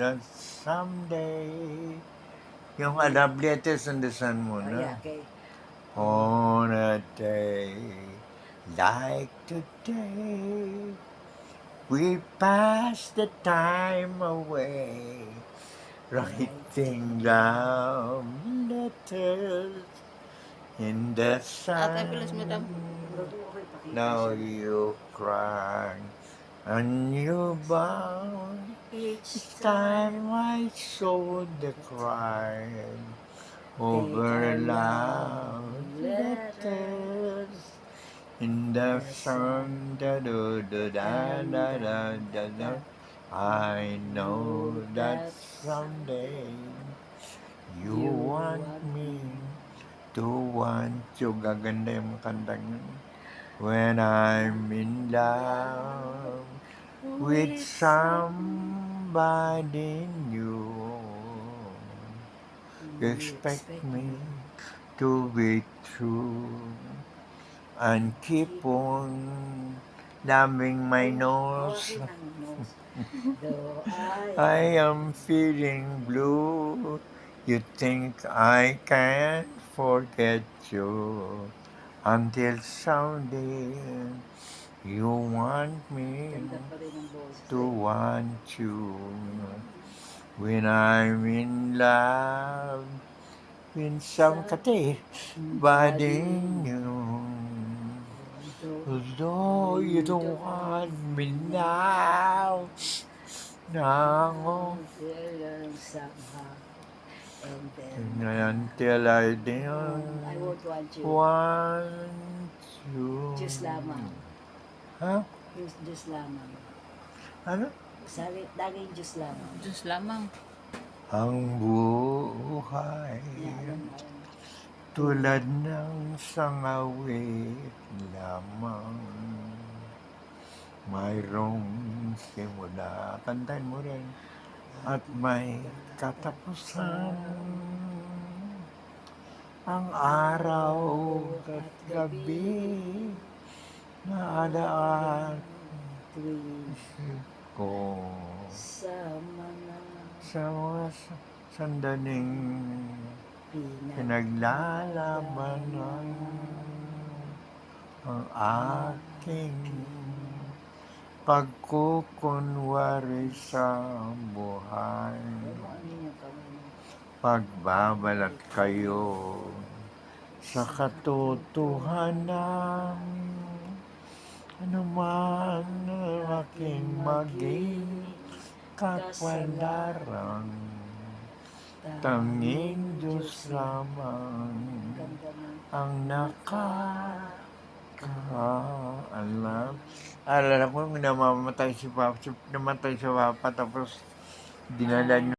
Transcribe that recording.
that someday, yung A Love Letters in the Sun Oh, muna. yeah, okay. On a day like today, we pass the time away, writing love letters in the Atay pilas madam. sun. Now you cry and you bound. Each time I saw the crying over love letters in the sun. Da da da da da da da da. I know that someday you want me to want you. Gaganda yung kantang yun. When I'm in love with somebody new, you expect me to be true and keep on loving my nose. Though I am feeling blue. You think I can't forget you until someday you want me Ganda pa rin ang boses to eh. want you. When I'm in love with somebody new. Although you don't want me now, now, Somehow. And then, until I I don't won't want you. want you. Diyos lamang. Ha? Yung Diyos lamang. Ano? Laging Diyos lamang. Diyos lamang. Ang buhay Yan. tulad ng sangawit lamang. Mayroong simula, kantahin mo rin, at may katapusan. Ang araw at gabi na alaan ko sa mga sandaling pinaglalabanan ang aking pagkukunwari sa buhay. Pagbabalat kayo sa katotohanan, ano man ang aking maging kapalaran, tanging Diyos lamang ang nakakaalam. Alala ko, namatay si Papa tapos dinala niya